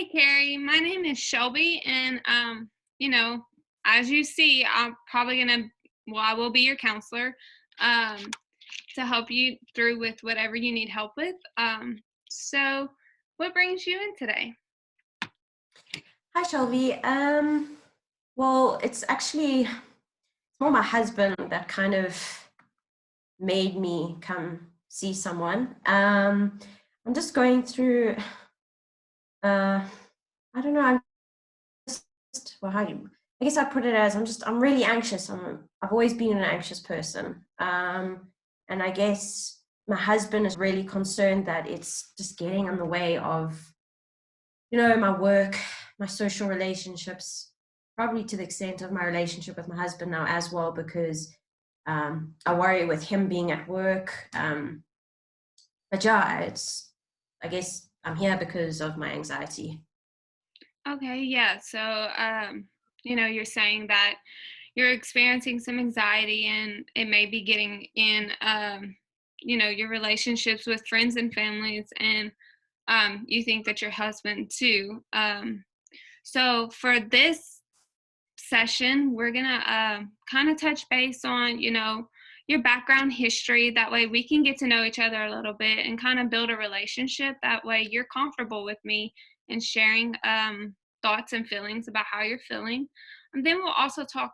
Hey Carrie, my name is Shelby, and you know, as you see, I'm probably I will be your counselor, um, to help you through with whatever you need help with. So what brings you in today? Hi, Shelby. Well, it's more my husband that kind of made me come see someone. I'm just going through, uh, I don't know, well, I guess I put it as I'm really anxious. I've always been an anxious person. And I guess my husband is really concerned that it's just getting in the way of my work, my social relationships, probably to the extent of my relationship with my husband now as well, because I worry with him being at work. But yeah, I guess I'm here because of my anxiety. Okay, yeah. So you're saying that you're experiencing some anxiety, and it may be getting in your relationships with friends and families, and you think that your husband too. So for this session, we're gonna kind of touch base on, your background history. That way we can get to know each other a little bit and kind of build a relationship. That way you're comfortable with me and sharing thoughts and feelings about how you're feeling. And then we'll also talk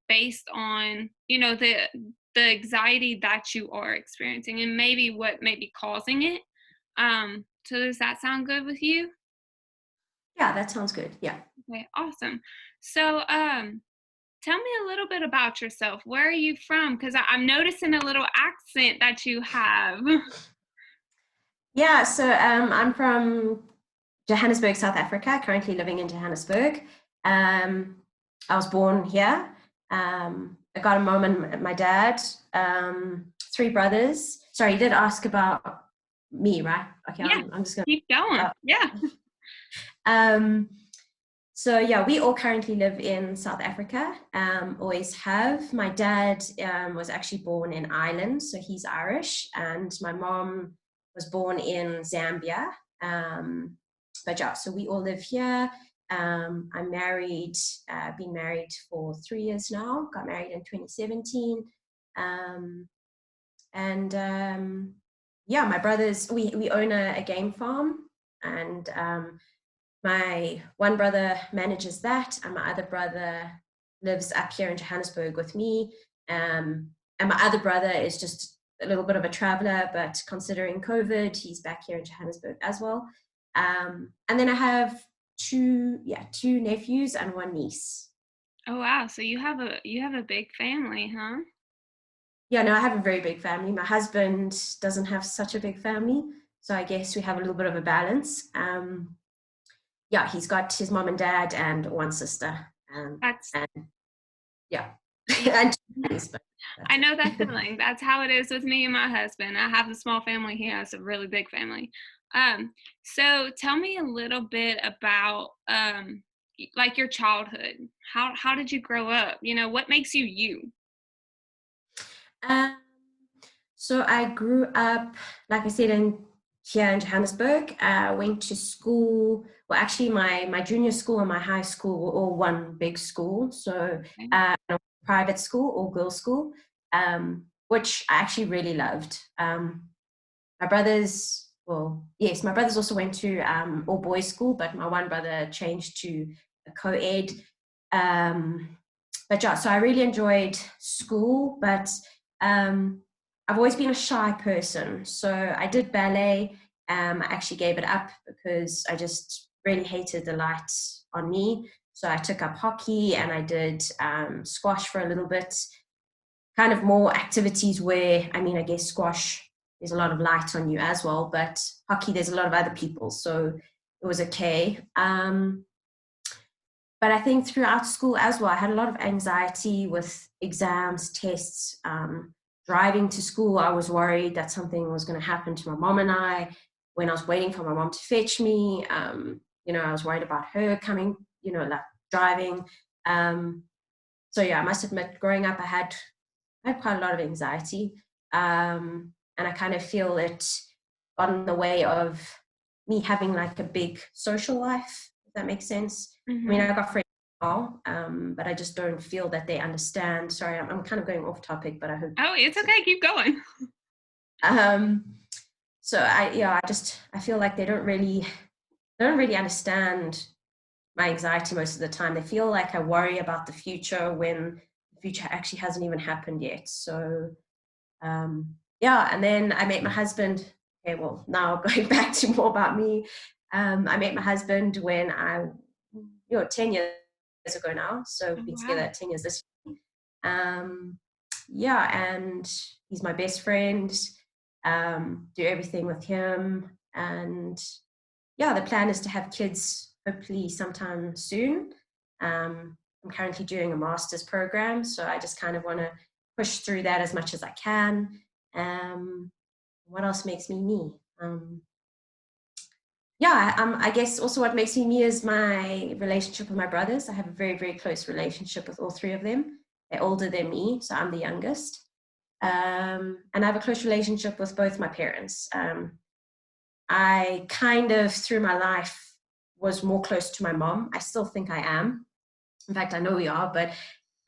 based on, the anxiety that you are experiencing and maybe what may be causing it. So does that sound good with you? Yeah, that sounds good. Yeah. Okay, awesome. So, tell me a little bit about yourself. Where are you from? Because I'm noticing a little accent that you have. Yeah, so I'm from Johannesburg, South Africa, currently living in Johannesburg. Um, I was born here. I got a mom and my dad, three brothers. Sorry, you did ask about me, right? Okay, Yeah, I'm just going keep to. going. Yeah. Um, so yeah, we all currently live in South Africa. Always have. My dad was actually born in Ireland, so he's Irish, and my mom was born in Zambia. Um, but yeah, so we all live here. I'm married, been married for 3 years now, got married in 2017. Um, and yeah, my brothers, we own a game farm, and my one brother manages that, and my other brother lives up here in Johannesburg with me. And my other brother is just a little bit of a traveler, but considering COVID, he's back here in Johannesburg as well. And then I have two nephews and one niece. Oh wow. So you have a big family, huh? Yeah, no, I have a very big family. My husband doesn't have such a big family, so I guess we have a little bit of a balance. Yeah, he's got his mom and dad and one sister. That's And yeah, yeah. and two buddies, but I that's know that it. feeling. That's how it is with me and my husband. I have a small family. He has a really big family. So tell me a little bit about like your childhood. How did you grow up? What makes you you? um, so I grew up, like I said, in here in Johannesburg. I went to school. Well, actually, my junior school and my high school were all one big school. So Okay. private school or girls' school, which I actually really loved. My brothers, well, yes, my brothers also went to all boys school, but my one brother changed to a co-ed. Um, but yeah, so I really enjoyed school, but um, I've always been a shy person. So I did ballet. I actually gave it up because I just really hated the light on me. So I took up hockey and I did squash for a little bit, kind of more activities where, I mean, I guess squash, there's a lot of light on you as well, but hockey, there's a lot of other people. So it was okay. But I think throughout school as well, I had a lot of anxiety with exams, tests, driving to school. I was worried that something was going to happen to my mom and I when I was waiting for my mom to fetch me. I was worried about her coming, like driving. Um, so yeah, I must admit, growing up, I had quite a lot of anxiety. And I kind of feel it got in the way of me having like a big social life, if that makes sense. I mean, Mhm. I got friends now, but I just don't feel that they understand. Sorry, I'm kind of going off topic, but I hope. Oh, it's okay, keep going. Um, so I feel like they don't really understand my anxiety most of the time. They feel like I worry about the future when the future actually hasn't even happened yet. So yeah, and then I met my husband. Okay, well, now going back to more about me, I met my husband when 10 years ago now. So Oh, we've been wow. together 10 years this year. Yeah, and he's my best friend. Do everything with him, and yeah, the plan is to have kids hopefully sometime soon. I'm currently doing a master's program, so I just kind of want to push through that as much as I can. Um, what else makes me me? Yeah, I guess also what makes me me is my relationship with my brothers. I have a very, very close relationship with all three of them. They're older than me, so I'm the youngest. And I have a close relationship with both my parents. I kind of, through my life, was more close to my mom. I still think I am. In fact, I know we are, but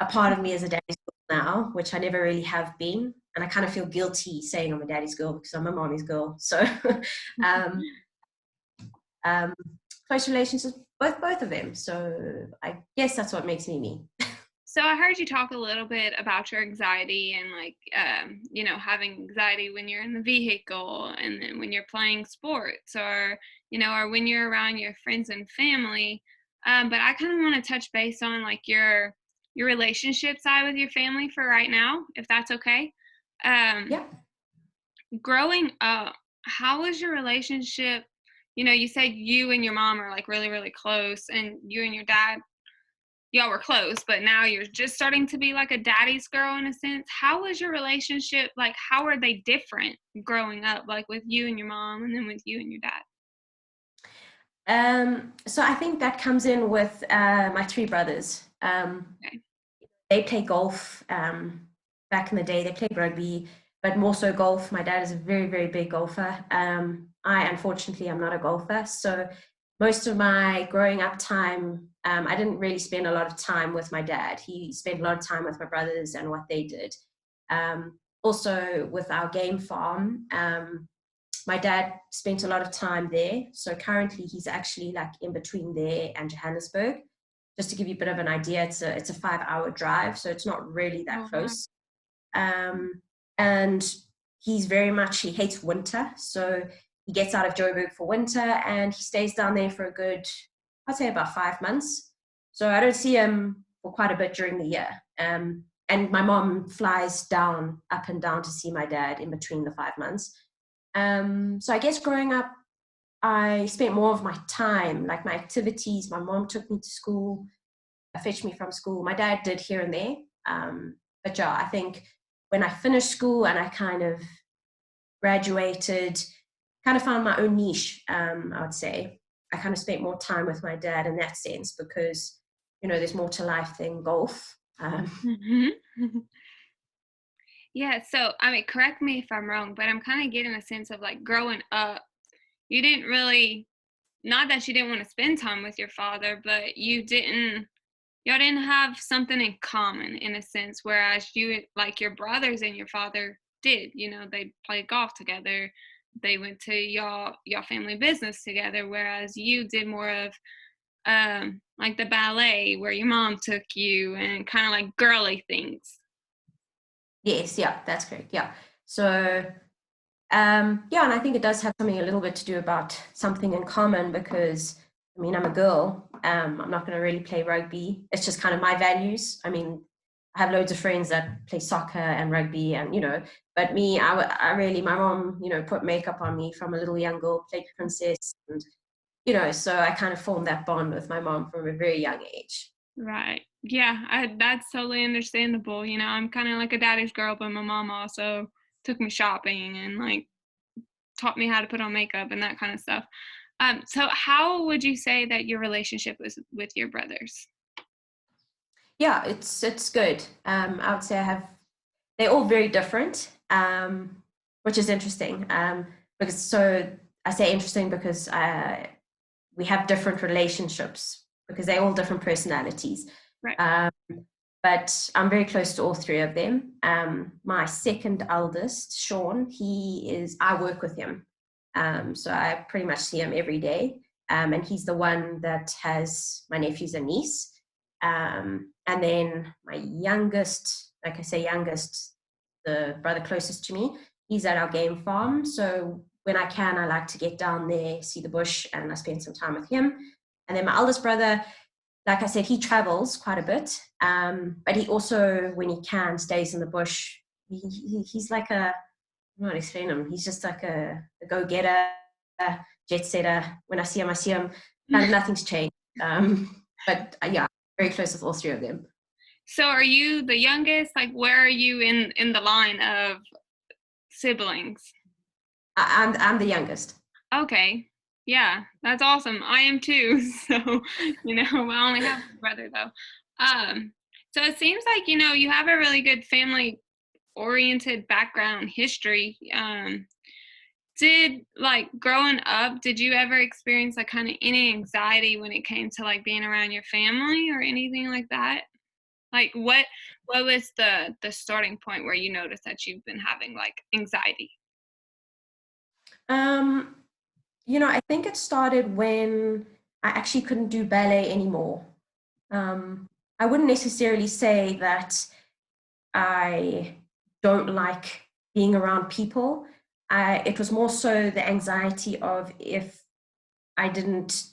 a part of me is a daddy's girl now, which I never really have been. And I kind of feel guilty saying I'm a daddy's girl because I'm a mommy's girl. So, um, um, close relationships, both of them. So I guess that's what makes me me. So I heard you talk a little bit about your anxiety and like having anxiety when you're in the vehicle and then when you're playing sports or or when you're around your friends and family. But I kind of want to touch base on like your relationship side with your family for right now, if that's okay. Um, Yeah. Growing up, how was your relationship? You said you and your mom are like really, really close, and you and your dad, y'all were close, but now you're just starting to be like a daddy's girl in a sense. How was your relationship? Like, how are they different growing up, like with you and your mom, and then with you and your dad? So I think that comes in with my three brothers. Okay. They play golf. Back in the day, they played rugby, but more so golf. My dad is a very, very big golfer. I, unfortunately, am not a golfer. So most of my growing up time, I didn't really spend a lot of time with my dad. He spent a lot of time with my brothers and what they did. Also, with our game farm, my dad spent a lot of time there. So currently, he's actually like in between there and Johannesburg. Just to give you a bit of an idea, it's a 5 hour drive, so it's not really that Oh wow. close. And he hates winter, so he gets out of Joburg for winter and he stays down there for a good, I'd say about 5 months. So I don't see him for quite a bit during the year. And my mom flies down, up and down to see my dad in between the 5 months. So I guess growing up, I spent more of my time, like my activities. My mom took me to school, fetched me from school. My dad did here and there. But yeah, I think when I finished school and I kind of graduated, kind of found my own niche, I would say. I kind of spent more time with my dad in that sense because, there's more to life than golf. Hmm. Yeah. So I mean, correct me if I'm wrong, but I'm kind of getting a sense of like growing up, you didn't really, not that you didn't want to spend time with your father, but y'all didn't have something in common in a sense, whereas you, like your brothers and your father did. They played golf together, they went to y'all family business together, whereas you did more of like the ballet where your mom took you and kind of like girly things. Yes, yeah, that's correct. Yeah. So yeah, and I think it does have something a little bit to do about something in common because I mean I'm a girl. I'm not going to really play rugby. It's just kind of my values. I mean, I have loads of friends that play soccer and rugby, and but me, I really my mom put makeup on me from a little young girl, played princess, and so I kind of formed that bond with my mom from a very young age. Right. Yeah, that's totally understandable. I'm kind of like a daddy's girl, but my mom also took me shopping and like taught me how to put on makeup and that kind of stuff. So how would you say that your relationship was with your brothers? Yeah, it's good. I would say they're all very different, which is interesting. Because so I say interesting because we have different relationships because they're all different personalities. Right. Um, but I'm very close to all three of them. My second eldest, Sean, I work with him. So I pretty much see him every day. And he's the one that has my nephews and niece. And then my youngest, like I say, youngest, the brother closest to me, he's at our game farm. So when I can, I like to get down there, see the bush, and I spend some time with him. And then my eldest brother, like I said, he travels quite a bit, but he also, when he can, stays in the bush. He's like a, I don't know how to explain him. He's just like a go-getter, a jet setter. When I see him, kind of nothing's changed. But yeah, very close with all three of them. So are you the youngest? Like, where are you in the line of siblings? I'm the youngest. Okay. Yeah, that's awesome. I am too. So, I only have a brother though. So it seems like, you have a really good family oriented background history. Did like growing up, did you ever experience like kind of any anxiety when it came to like being around your family or anything like that? Like what was the starting point where you noticed that you've been having like anxiety? Um, I think it started when I actually couldn't do ballet anymore. Um, I wouldn't necessarily say that I don't like being around people. It was more so the anxiety of if I didn't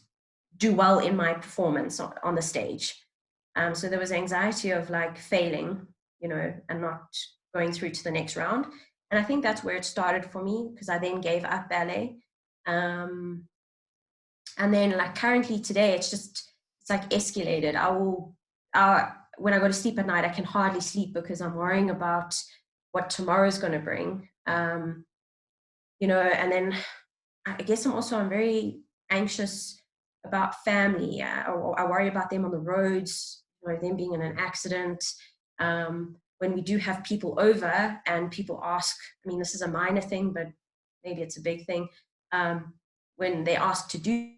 do well in my performance on the stage. So there was anxiety of like failing, and not going through to the next round. And I think that's where it started for me because I then gave up ballet. Um, and then like currently today, it's like escalated. When I go to sleep at night, I can hardly sleep because I'm worrying about what tomorrow's going to bring. And then I guess I'm very anxious about family. I worry about them on the roads, them being in an accident. When we do have people over and people ask, I mean, this is a minor thing, but maybe it's a big thing. When they ask to do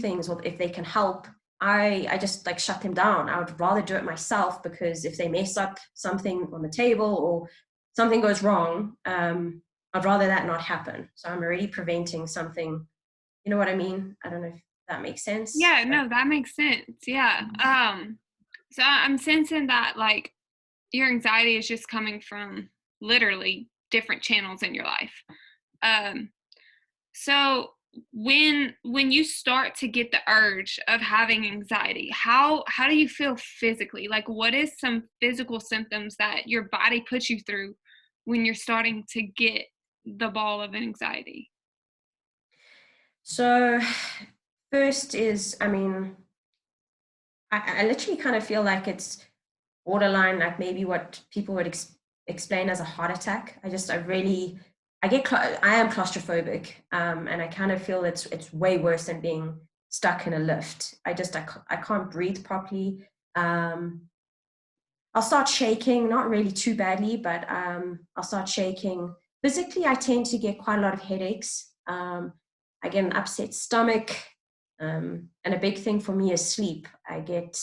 things or if they can help, I just like shut them down. I would rather do it myself because if they mess up something on the table or something goes wrong, I'd rather that not happen. So I'm already preventing something. You know what I mean? I don't know if that makes sense, Yeah, but no, that makes sense. Yeah. So I'm sensing that like your anxiety is just coming from literally different channels in your life. Um, so when you start to get the urge of having anxiety, how do you feel physically? Like what is some physical symptoms that your body puts you through when you're starting to get the ball of anxiety? so first is, I mean, I literally kind of feel like it's borderline, like maybe what people would explain as a heart attack. I am claustrophobic, and I kind of feel it's way worse than being stuck in a lift. I can't breathe properly. Um, I'll start shaking, not really too badly, but I'll start shaking. Physically, I tend to get quite a lot of headaches. I get an upset stomach. And a big thing for me is sleep. I get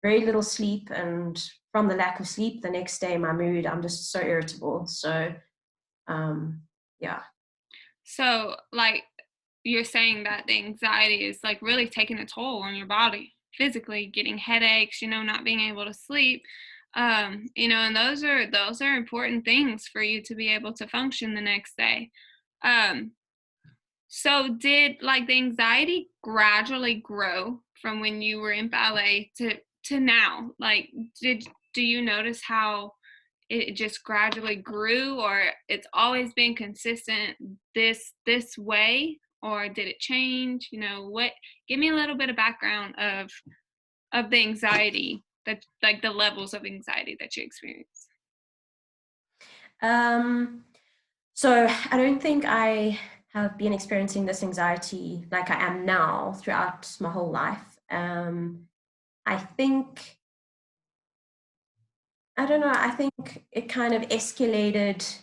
very little sleep, and from the lack of sleep, the next day, my mood, I'm just so irritable. So, yeah. So, like, you're saying that the anxiety is like really taking a toll on your body physically, getting headaches, not being able to sleep. And those are important things for you to be able to function the next day. Um, so did like the anxiety gradually grow from when you were in ballet to now? Like, do you notice how it just gradually grew, or it's always been consistent this way, or did it change? What, give me a little bit of background of the anxiety, that like the levels of anxiety that you experience. Um, so I don't think I have been experiencing this anxiety like I am now throughout my whole life. I think, I don't know, I think it kind of escalated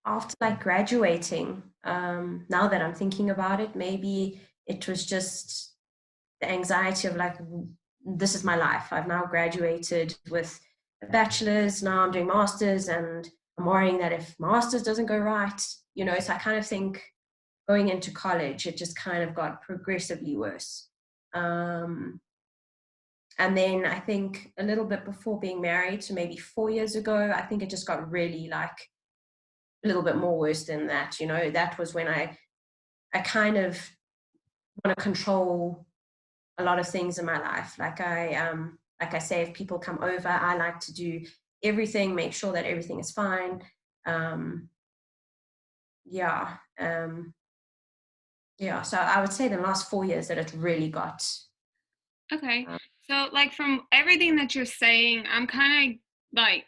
after like graduating. Now that I'm thinking about it, maybe it was just the anxiety of like, this is my life. I've now graduated with a bachelor's, now I'm doing masters, and I'm worrying that if masters doesn't go right, so I kind of think going into college, it just kind of got progressively worse. Um, and then I think a little bit before being married, so maybe 4 years ago, I think it just got really like a little bit more worse than that. That was when I kind of want to control a lot of things in my life. Like I say, if people come over, I like to do everything, make sure that everything is fine. Um, yeah. Yeah. So I would say the last 4 years that it really got. Okay. Um, So, like, from everything that you're saying, I'm kind of like,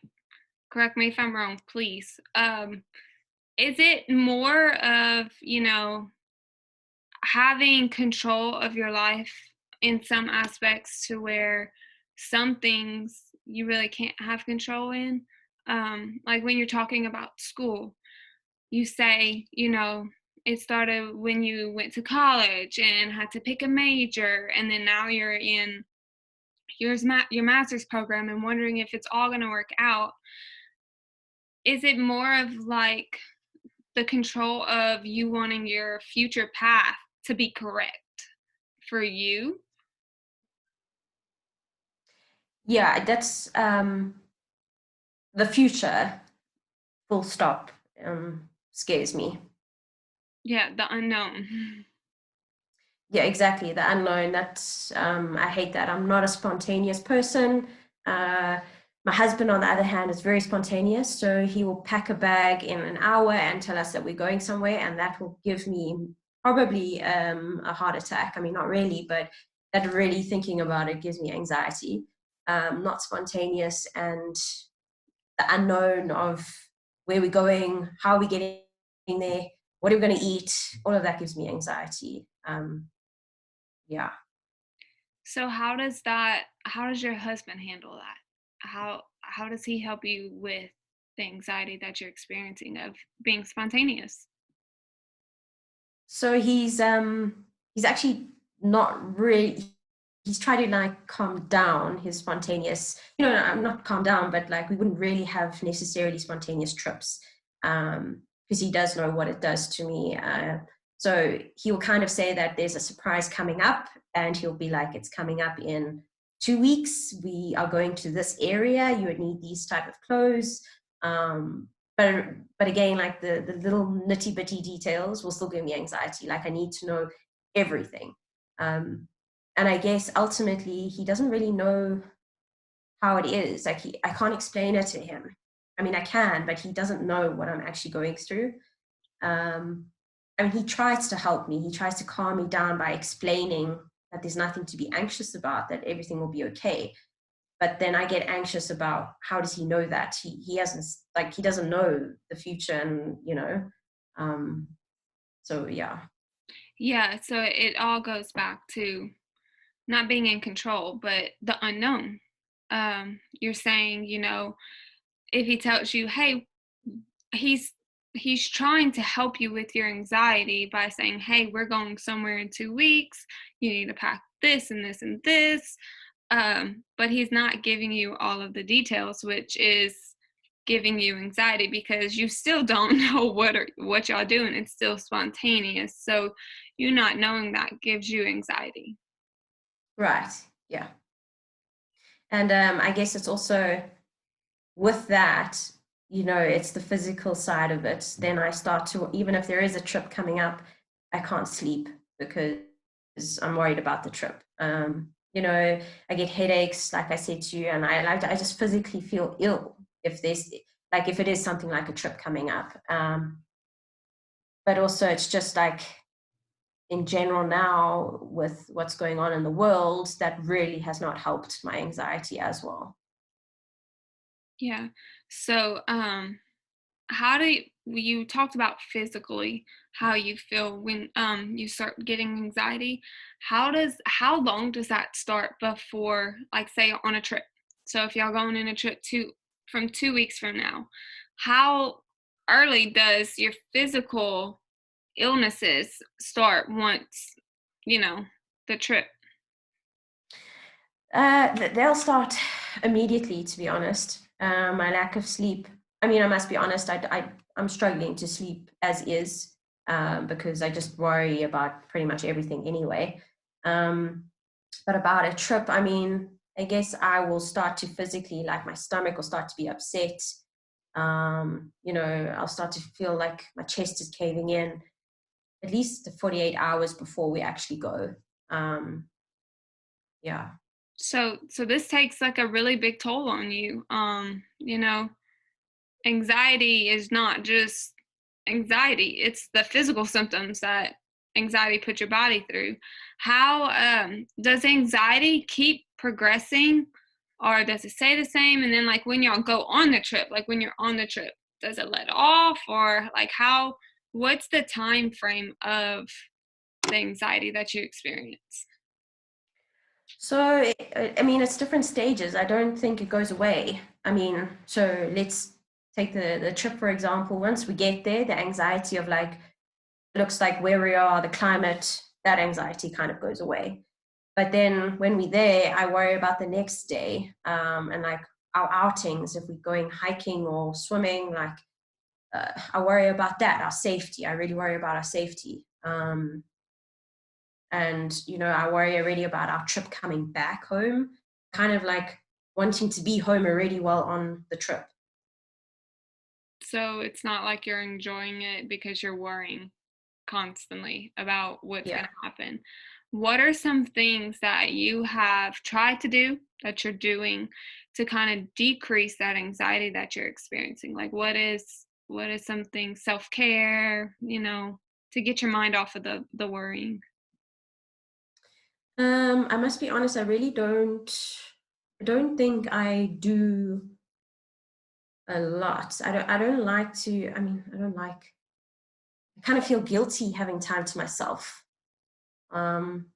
correct me if I'm wrong, please. Is it more of, having control of your life in some aspects to where some things you really can't have control in? Like when you're talking about school, you say, it started when you went to college and had to pick a major, and then now you're in your master's program and wondering if it's all going to work out. Is it more of like the control of you wanting your future path to be correct for you? yeah, that's the future, full stop, scares me. Yeah, the unknown. Yeah, exactly. The unknown. That's I hate that. I'm not a spontaneous person. Uh, my husband, on the other hand, is very spontaneous. So he will pack a bag in an hour and tell us that we're going somewhere, and that will give me probably a heart attack. I mean, not really, but that really thinking about it gives me anxiety. Not spontaneous, and the unknown of where we're going, how we're getting there, what are we going to eat. All of that gives me anxiety. Yeah. So how does your husband handle that? How does he help you with the anxiety that you're experiencing of being spontaneous? So he's actually not really, he's trying to like calm down his spontaneous, I'm not calm down, but like we wouldn't really have necessarily spontaneous trips. Because he does know what it does to me. So he'll kind of say that there's a surprise coming up, and he'll be like, it's coming up in 2 weeks. We are going to this area. You would need these type of clothes. Um, but again, like the little nitty bitty details will still give me anxiety. Like I need to know everything. Um, and I guess ultimately he doesn't really know how it is. Like I can't explain it to him. I mean, I can, but he doesn't know what I'm actually going through. Um, I mean, he tries to help me. He tries to calm me down by explaining that there's nothing to be anxious about, that everything will be okay. But then I get anxious about how does he know that he hasn't, like he doesn't know the future, and um, so yeah. Yeah, so it all goes back to not being in control, but the unknown. You're saying, if he tells you, "Hey," he's he's trying to help you with your anxiety by saying, "Hey, we're going somewhere in 2 weeks. You need to pack this and this and this." But he's not giving you all of the details, which is giving you anxiety because you still don't know what y'all doing. It's still spontaneous. So you not knowing that gives you anxiety. Right. Yeah. And I guess it's also with that, it's the physical side of it. Then I start to, even if there is a trip coming up, I can't sleep because I'm worried about the trip. I get headaches, like I said to you, and I just physically feel ill if it is something like a trip coming up. But also, it's just like in general now with what's going on in the world, that really has not helped my anxiety as well. Yeah. So, how do you talked about physically how you feel when you start getting anxiety. How long does that start before, like, say on a trip? So if y'all going on a trip from 2 weeks from now, how early does your physical illnesses start once, you know, the trip? They'll start immediately, to be honest. My lack of sleep. I mean, I must be honest. I'm struggling to sleep as is, because I just worry about pretty much everything anyway. Um, but about a trip, I mean, I guess I will start to physically, like my stomach will start to be upset. I'll start to feel like my chest is caving in at least 48 hours before we actually go. Um, yeah. So this takes like a really big toll on you. You know, anxiety is not just anxiety, it's the physical symptoms that anxiety puts your body through. How does anxiety keep progressing, or does it stay the same? And then, like, when y'all go on the trip, like when you're on the trip, does it let off, or like what's the time frame of the anxiety that you experience? So, I mean, it's different stages. I don't think it goes away. I mean, so let's take the trip, for example. Once we get there, the anxiety of like, looks like where we are, the climate, that anxiety kind of goes away. But then when we're there, I worry about the next day, and like our outings, if we're going hiking or swimming, like I worry about that, our safety. I really worry about our safety. And I worry already about our trip coming back home, kind of like wanting to be home already while on the trip. So it's not like you're enjoying it because you're worrying constantly about what's going Yeah. to happen. What are some things that you have tried to do, that you're doing, to kind of decrease that anxiety that you're experiencing? Like, what is something, self-care, to get your mind off of the worrying? I must be honest, I really don't think I do a lot. I don't like to, I mean, I kind of feel guilty having time to myself. Um,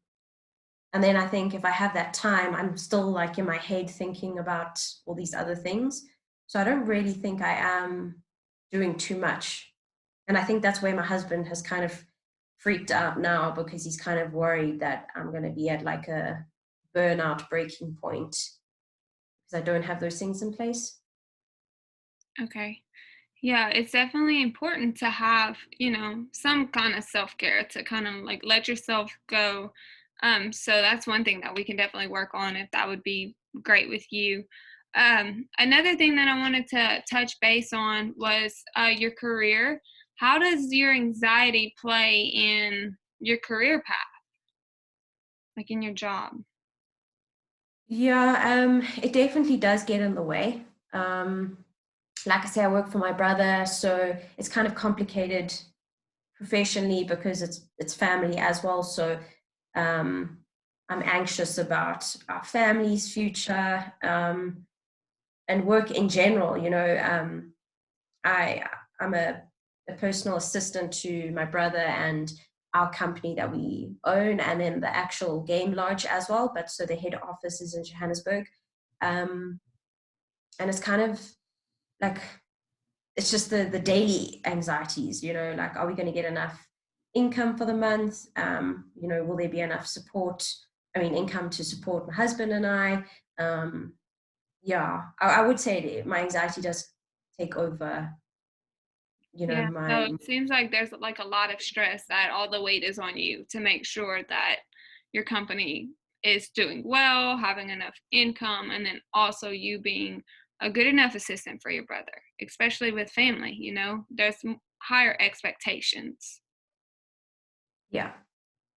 and then I think if I have that time, I'm still like in my head thinking about all these other things. So I don't really think I am doing too much. And I think that's where my husband has kind of freaked out now, because he's kind of worried that I'm going to be at like a burnout breaking point because I don't have those things in place. Okay. Yeah, it's definitely important to have, some kind of self-care to kind of like let yourself go. So that's one thing that we can definitely work on, if that would be great with you. Another thing that I wanted to touch base on was your career. How does your anxiety play in your career path, like in your job? Yeah, it definitely does get in the way. Like I say, I work for my brother, so it's kind of complicated professionally because it's family as well. So um, I'm anxious about our family's future, and work in general. I I'm a personal assistant to my brother and our company that we own, and then the actual game lodge as well. But so the head office is in Johannesburg, um, and it's kind of like it's just the daily anxieties. Like, are we going to get enough income for the month? Will there be enough support? I mean, income to support my husband and I. Yeah, I would say my anxiety does take over. Yeah, so My it seems like there's like a lot of stress, that all the weight is on you to make sure that your company is doing well, having enough income, and then also you being a good enough assistant for your brother, especially with family, there's higher expectations. Yeah,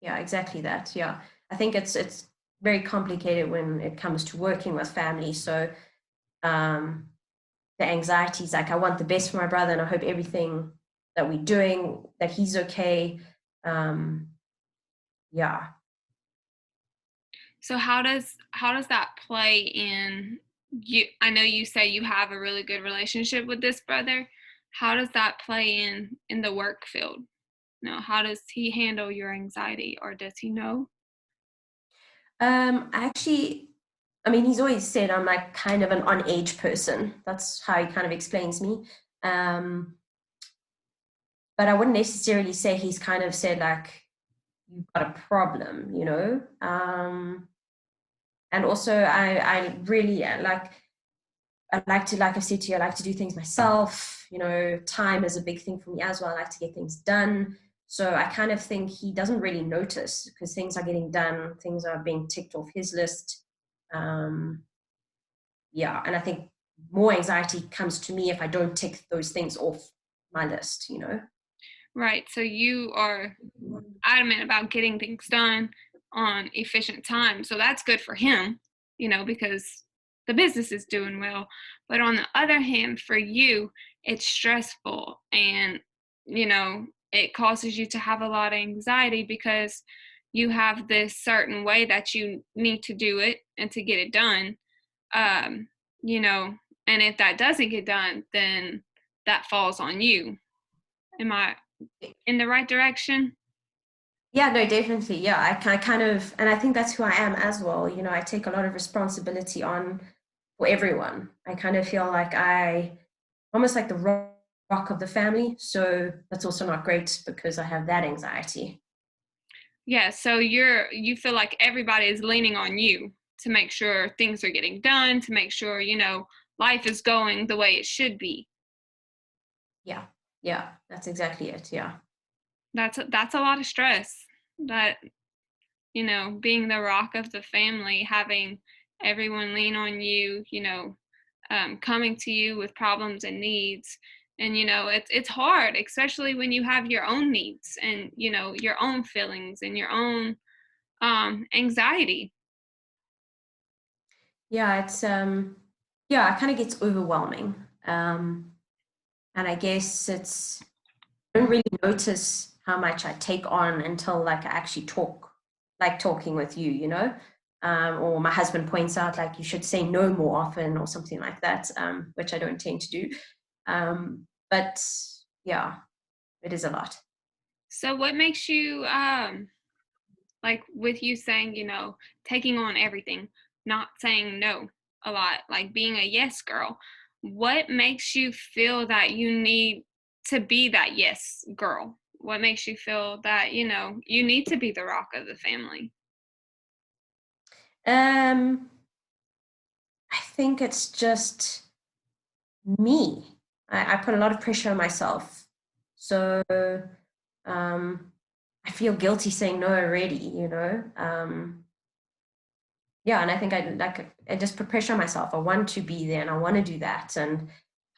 yeah, exactly that. Yeah, I think it's very complicated when it comes to working with family. So um, the anxieties, like I want the best for my brother, and I hope everything that we're doing, that he's okay. Um, yeah. So how does that play in you? I know you say you have a really good relationship with this brother. How does that play in the work field? How does he handle your anxiety, or does he know? Actually, I mean, he's always said I'm like kind of an on edge person. That's how he kind of explains me. Um, but I wouldn't necessarily say he's kind of said like, you've got a problem, you know. And also I really I like to, like I said to you, I like to do things myself. You know, time is a big thing for me as well. I like to get things done. So I kind of think he doesn't really notice because things are getting done, things are being ticked off his list. Um, yeah, and I think more anxiety comes to me if I don't tick those things off my list, you know? Right. So you are adamant about getting things done on efficient time. So that's good for him, because the business is doing well. But on the other hand, for you, it's stressful and, it causes you to have a lot of anxiety because you have this certain way that you need to do it and to get it done. Um, you know, and if that doesn't get done, then that falls on you. Am I in the right direction? Yeah, no, definitely. Yeah, I kind of, and I think that's who I am as well. You know, I take a lot of responsibility on for everyone. I kind of feel like almost like the rock of the family. So that's also not great because I have that anxiety. Yeah, so you feel like everybody is leaning on you to make sure things are getting done, to make sure, life is going the way it should be. Yeah, yeah, that's exactly it. Yeah. That's a lot of stress. That, being the rock of the family, having everyone lean on you, coming to you with problems and needs. And it's hard, especially when you have your own needs and your own feelings and your own anxiety. Yeah, yeah, it kind of gets overwhelming. And I guess I don't really notice how much I take on until like I actually talk, like talking with you, you know? Or my husband points out like you should say no more often or something like that, which I don't tend to do. But yeah, it is a lot. So what makes you like with you saying, taking on everything, not saying no a lot, like being a yes girl, what makes you feel that you need to be that yes girl? What makes you feel that, you need to be the rock of the family? Um, I think it's just me. I put a lot of pressure on myself. So um, I feel guilty saying no already, you know? Yeah, and I think I just put pressure on myself. I want to be there and I want to do that and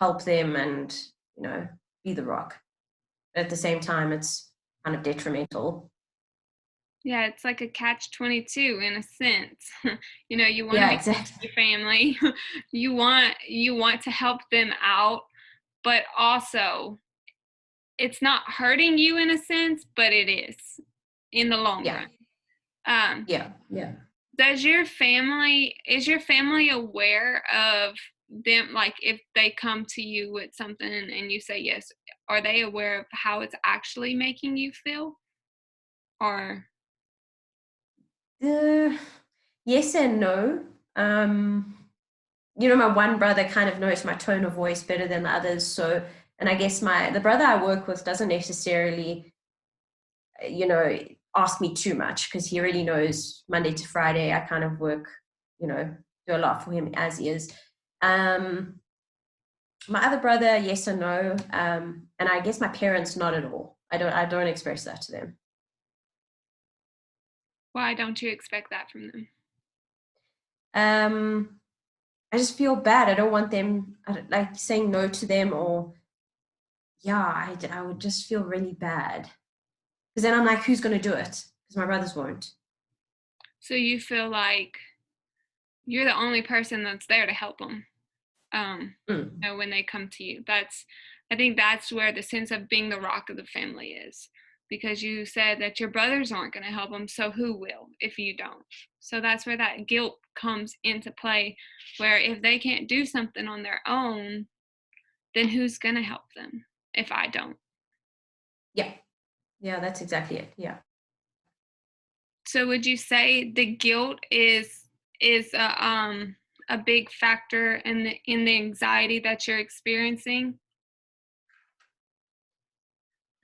help them and, you know, be the rock. But at the same time, it's kind of detrimental. Yeah, it's like a catch 22 in a sense. You want to Yeah, be exactly. your family. You want to help them out, but also it's not hurting you in a sense, but it is in the long Yeah, run. Um, yeah, yeah. is your family aware of them? Like if they come to you with something and you say yes, are they aware of how it's actually making you feel? Or Uh, yes and no. Um, you know, my one brother kind of knows my tone of voice better than the others. So, and I guess the brother I work with doesn't necessarily, you know, ask me too much because he already knows Monday to Friday. I kind of work, you know, do a lot for him as he is. Um, my other brother, yes or no. And I guess my parents, not at all. I don't express that to them. why don't you expect that from them? Um, I just feel bad. I don't want them like saying no to them or yeah, I would just feel really bad because then I'm like, who's going to do it? Because my brothers won't. So you feel like you're the only person that's there to help them. Mm. When they come to you. I think that's where the sense of being the rock of the family is, because you said that your brothers aren't going to help them, so who will if you don't? So that's where that guilt comes into play, where if they can't do something on their own, then who's going to help them if I don't? Yeah, yeah, that's exactly it. Yeah. So would you say the guilt is a big factor in the anxiety that you're experiencing?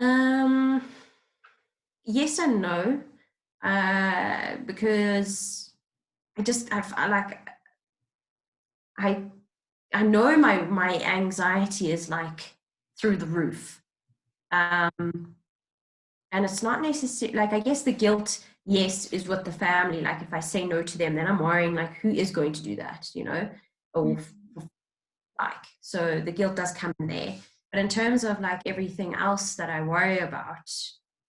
Um, yes and no, because I like I I know my anxiety is like through the roof. Um, and it's not necessarily like, I guess the guilt, yes, is with the family. Like if I say no to them, then I'm worrying like who is going to do that, you know? Or like, so the guilt does come in there. But in terms of like everything else that I worry about,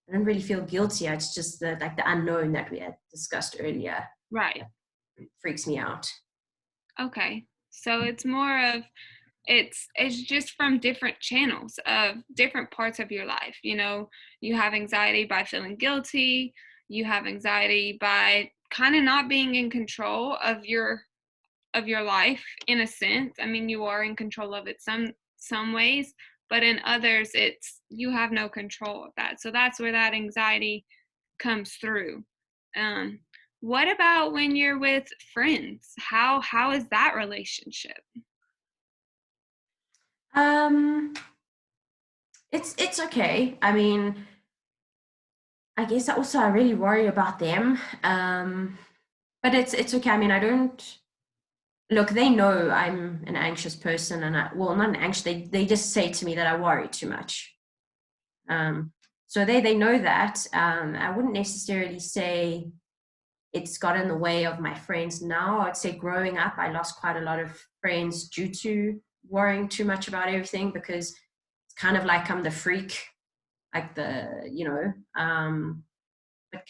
I don't really feel guilty. It's just the like the unknown that we had discussed earlier Right. that freaks me out. Okay. So it's more of it's just from different channels of different parts of your life. You have anxiety by feeling guilty, you have anxiety by kind of not being in control of your life in a sense. I mean, you are in control of it some ways, but in others it's you have no control of that. So that's where that anxiety comes through. Um what about when you're with friends? How is that relationship? Um, it's okay. I mean, I guess also I really worry about them. But it's okay. I mean, I don't look. They know I'm an anxious person, and well, not an anxious. They just say to me that I worry too much. Um, so they know that. I wouldn't necessarily say it's got in the way of my friends now. I'd say growing up, I lost quite a lot of friends due to worrying too much about everything because it's kind of like I'm the freak, like but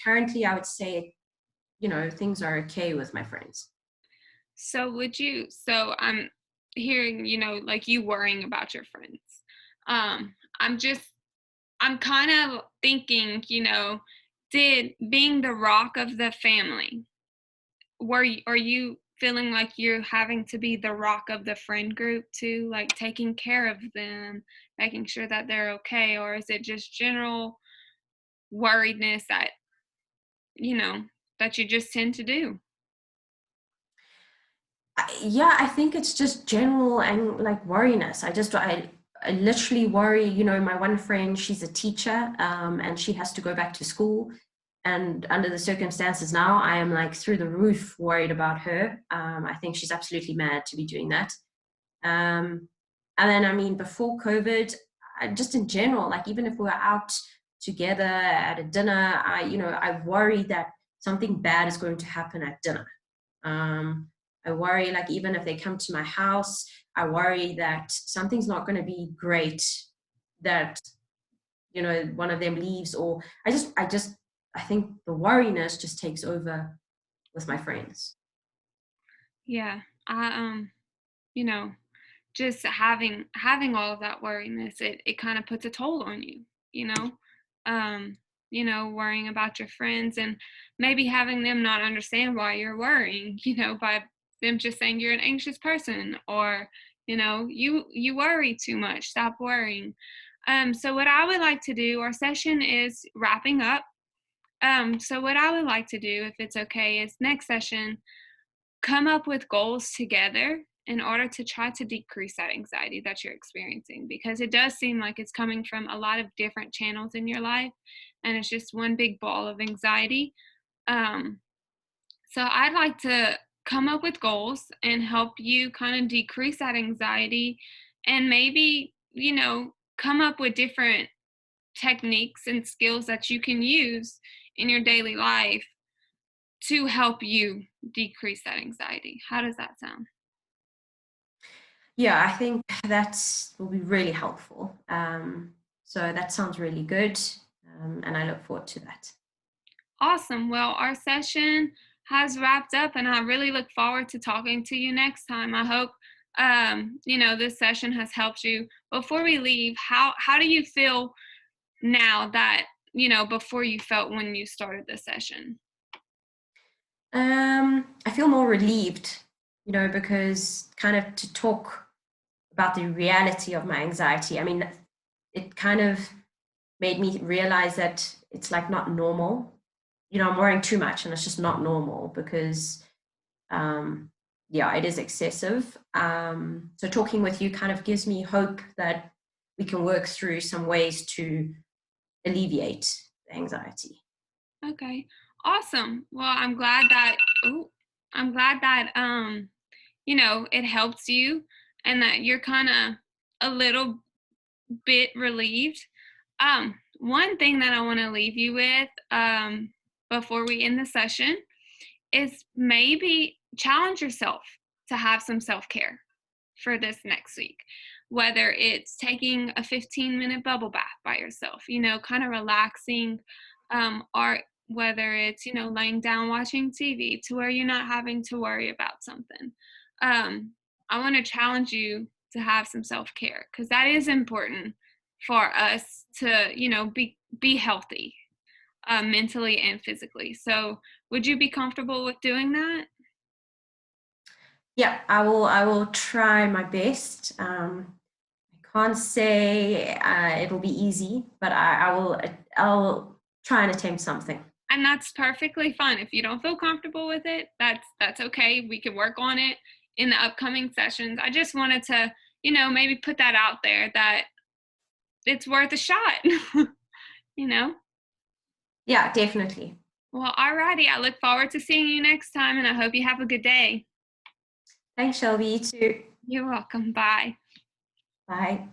currently I would say, things are okay with my friends. So I'm hearing, like you worrying about your friends. Um, I'm just I'm kind of thinking, did being the rock of the family, are you feeling like you're having to be the rock of the friend group too, like taking care of them, making sure that they're okay, or is it just general worriedness you know, that you just tend to do? Yeah, I think it's just general and like worriness. I literally worry. My one friend, she's a teacher, and she has to go back to school. And under the circumstances now, I am like through the roof worried about her. I think she's absolutely mad to be doing that. Um, and then, I mean, before COVID, just in general, like even if we were out together at a dinner, I worry that something bad is going to happen at dinner. Um, I worry, like, even if they come to my house, I worry that something's not going to be great, that, one of them leaves, or I think the worriness just takes over with my friends. Yeah. You know, just having all of that worriness, it kind of puts a toll on you, you know. um Worrying about your friends and maybe having them not understand why you're worrying, by them just saying you're an anxious person, or you worry too much, stop worrying. So what I would like to do, our session is wrapping up. So what I would like to do, if it's okay, is next session come up with goals together in order to try to decrease that anxiety that you're experiencing, because it does seem like it's coming from a lot of different channels in your life and it's just one big ball of anxiety. um, so I'd like to come up with goals and help you kind of decrease that anxiety, and maybe come up with different techniques and skills that you can use in your daily life to help you decrease that anxiety. How does that sound? Yeah, I think that will be really helpful. So that sounds really good, and I look forward to that. Awesome. Well, our session has wrapped up, and I really look forward to talking to you next time. I hope this session has helped you. Before we leave, how do you feel now that before you felt when you started the session? I feel more relieved, because kind of to talk about the reality of my anxiety. I mean, it kind of made me realize that it's like not normal. I'm worrying too much and it's just not normal because, um, yeah, it is excessive. So talking with you kind of gives me hope that we can work through some ways to alleviate the anxiety. Okay. Awesome. Well, I'm glad that it helps you and that you're kind of a little bit relieved. One thing that I want to leave you with before we end the session is maybe challenge yourself to have some self-care for this next week. Whether it's taking a 15-minute bubble bath by yourself, kind of relaxing, or whether it's, laying down watching TV to where you're not having to worry about something. I want to challenge you to have some self-care because that is important for us to, be healthy, mentally and physically. So, would you be comfortable with doing that? Yeah, I will try my best. I can't say it'll be easy, but I'll try and attempt something. And that's perfectly fine. If you don't feel comfortable with it, that's okay. We can work on it in the upcoming sessions. I just wanted to, maybe put that out there that it's worth a shot, you know? Yeah, definitely. Well, alrighty. I look forward to seeing you next time and I hope you have a good day. Thanks, Shelby. You too. You're welcome. Bye. Bye.